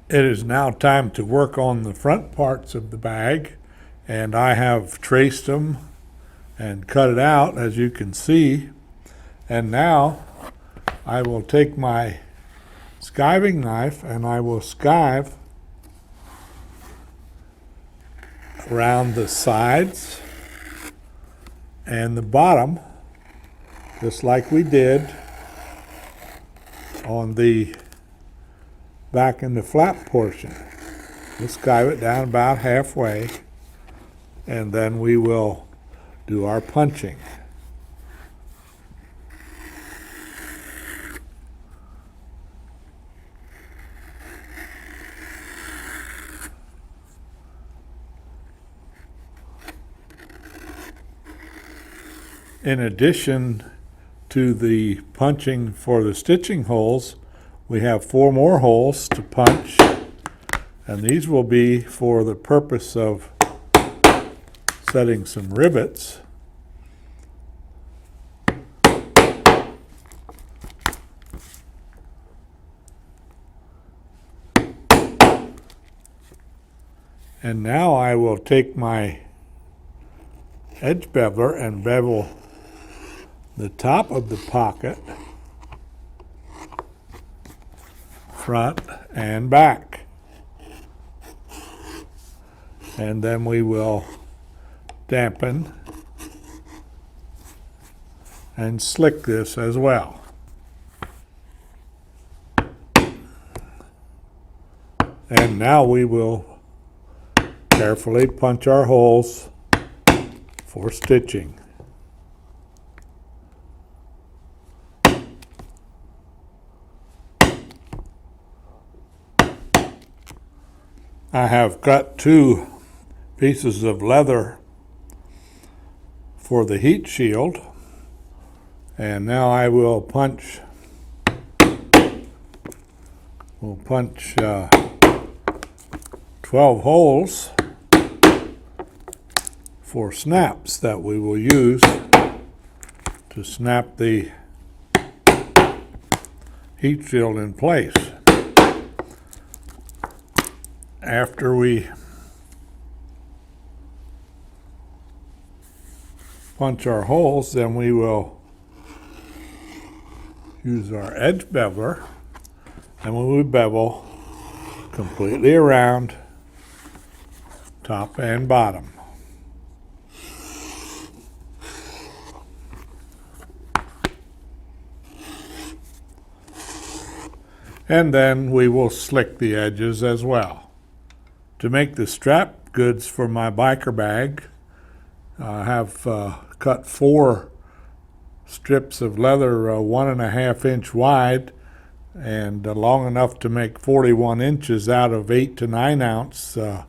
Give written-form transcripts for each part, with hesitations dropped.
It is now time to work on the front parts of the bag, and I have traced them and cut it out, as you can see. And now I will take my skiving knife and I will skive around the sides and the bottom, just like we did on the back in the flap portion. We'll skive it down about halfway, and then we will do our punching. In addition to the punching for the stitching holes, we have 4 more holes to punch, and these will be for the purpose of setting some rivets. And now I will take my edge beveler and bevel the top of the pocket, front and back. And then we will dampen and slick this as well. And now we will carefully punch our holes for stitching. I have cut 2 pieces of leather for the heat shield, and now I will punch 12 holes for snaps that we will use to snap the heat shield in place. After we punch our holes, then we will use our edge beveler, and we will bevel completely around top and bottom. And then we will slick the edges as well. To make the strap goods for my biker bag, I have cut 4 strips of leather 1.5 inch wide and long enough to make 41 inches out of 8 to 9 ounce. I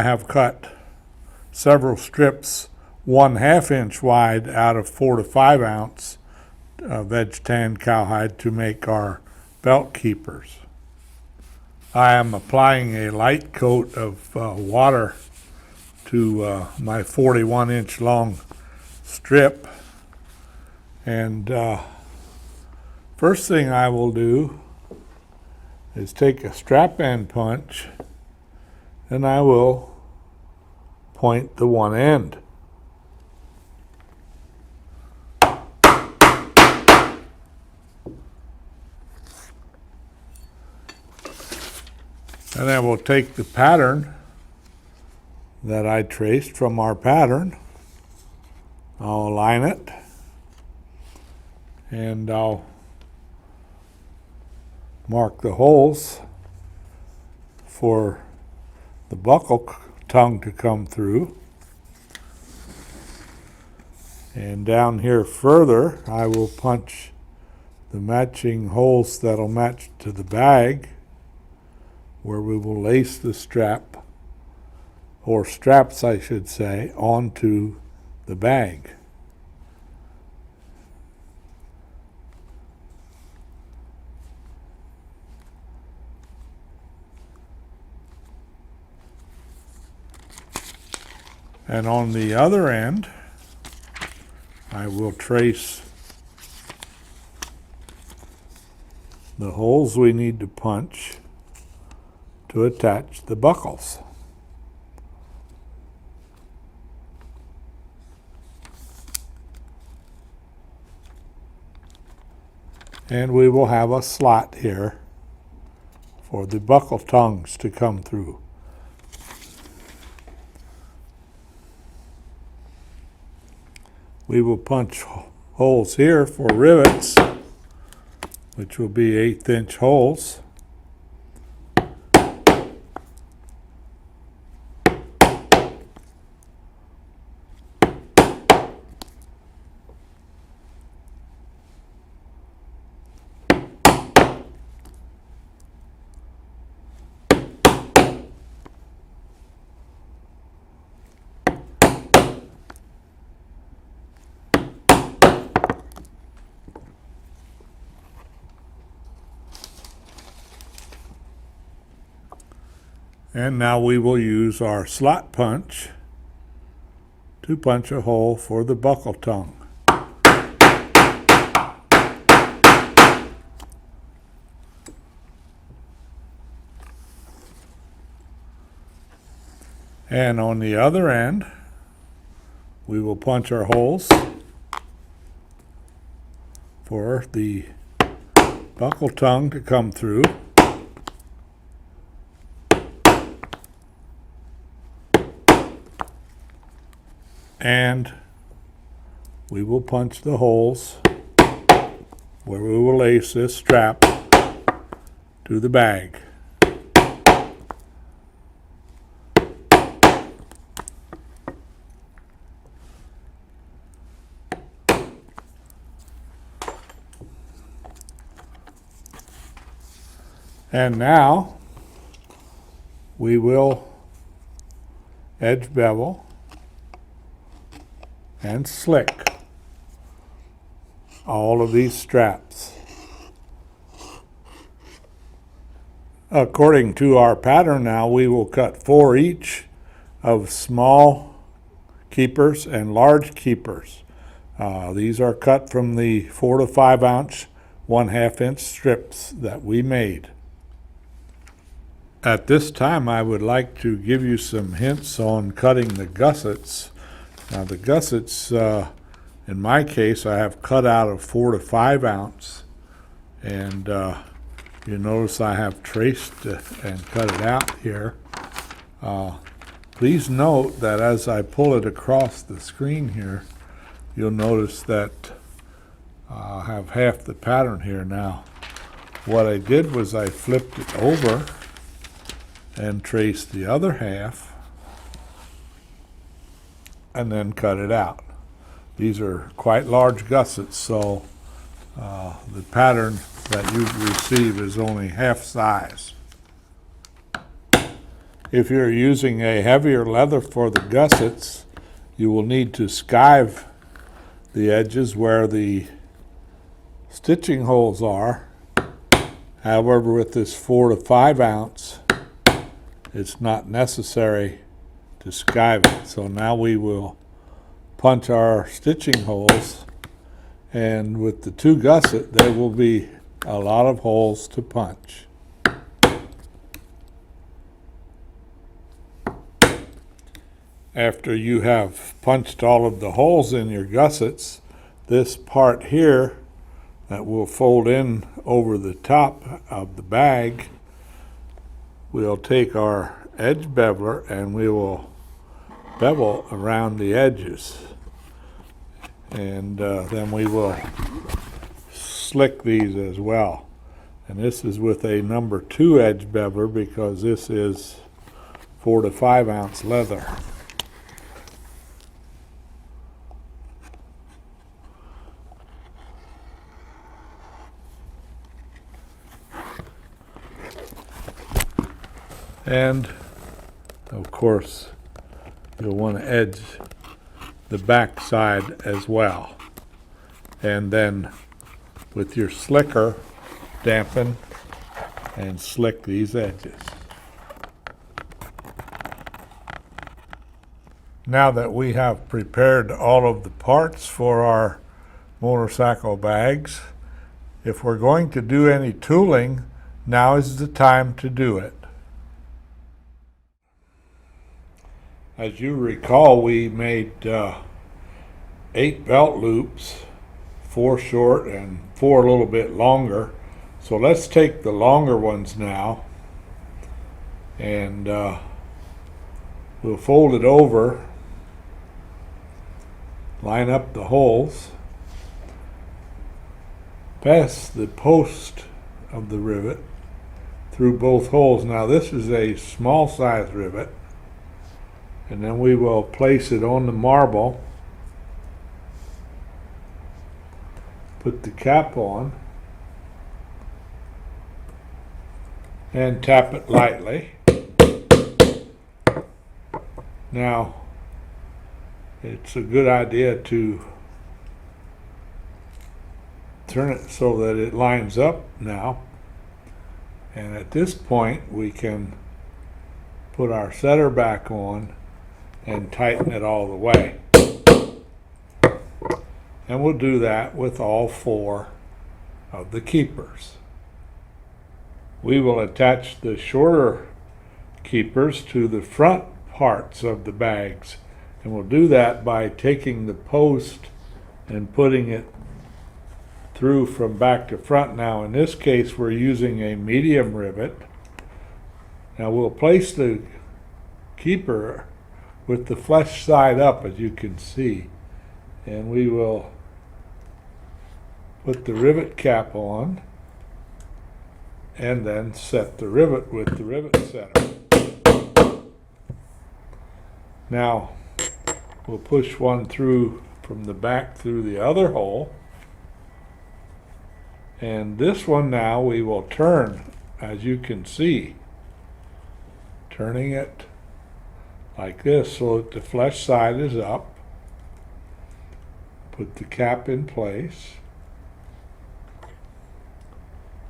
have cut several strips 1/2 inch wide out of 4 to 5 ounce veg tan cowhide to make our belt keepers. I am applying a light coat of water to my 41 inch long strip, and first thing I will do is take a strap end punch, and I will point the one end. And then we'll take the pattern that I traced from our pattern. I'll align it, and I'll mark the holes for the buckle tongue to come through. And down here further, I will punch the matching holes that'll match to the bag, where we will lace the strap, or straps I should say, onto the bag. And on the other end, I will trace the holes we need to punch to attach the buckles. And we will have a slot here for the buckle tongues to come through. We will punch holes here for rivets, which will be 1/8" holes. And now we will use our slot punch to punch a hole for the buckle tongue. And on the other end, we will punch our holes for the buckle tongue to come through. And we will punch the holes where we will lace this strap to the bag. And now we will edge bevel and slick all of these straps. According to our pattern now, we will cut 4 each of small keepers and large keepers. These are cut from the 4 to 5 ounce 1/2 inch strips that we made. At this time, I would like to give you some hints on cutting the gussets. Now the gussets, in my case, I have cut out of 4 to 5 ounce, and you notice I have traced it and cut it out here. Please note that as I pull it across the screen here, you'll notice that I have half the pattern here now. What I did was I flipped it over and traced the other half and then cut it out. These are quite large gussets, so the pattern that you receive is only half size. If you're using a heavier leather for the gussets, you will need to skive the edges where the stitching holes are. However, with this 4 to 5 ounce, it's not necessary to skive it. So now we will punch our stitching holes, and with the 2 gusset there will be a lot of holes to punch. After you have punched all of the holes in your gussets, this part here that will fold in over the top of the bag, we'll take our edge beveler and we will bevel around the edges, and then we will slick these as well. And this is with a number 2 edge beveler because this is 4 to 5 ounce leather. And of course, you'll want to edge the back side as well. And then with your slicker, dampen and slick these edges. Now that we have prepared all of the parts for our motorcycle bags, if we're going to do any tooling, now is the time to do it. As you recall, we made 8 belt loops, 4 short and 4 a little bit longer. So let's take the longer ones now, and we'll fold it over, line up the holes, pass the post of the rivet through both holes. Now this is a small size rivet, and then we will place it on the marble, put the cap on, and tap it lightly. Now, it's a good idea to turn it so that it lines up now. And at this point, we can put our setter back on and tighten it all the way. And we'll do that with all 4 of the keepers. We will attach the shorter keepers to the front parts of the bags, and we'll do that by taking the post and putting it through from back to front. Now in this case we're using a medium rivet. Now we'll place the keeper with the flesh side up, as you can see, and we will put the rivet cap on and then set the rivet with the rivet setter. Now we'll push one through from the back through the other hole, and this one now we will turn, as you can see, turning it like this so that the flesh side is up. Put the cap in place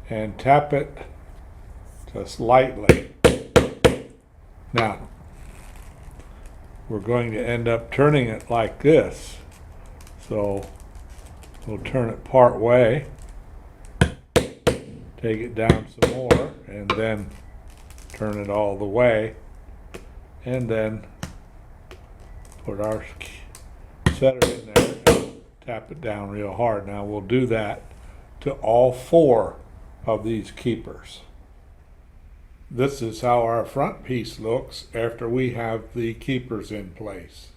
and tap it just lightly. Now we're going to end up turning it like this, so we'll turn it part way, take it down some more, and then turn it all the way, and then put our setter in there and tap it down real hard. Now we'll do that to all 4 of these keepers. This is how our front piece looks after we have the keepers in place.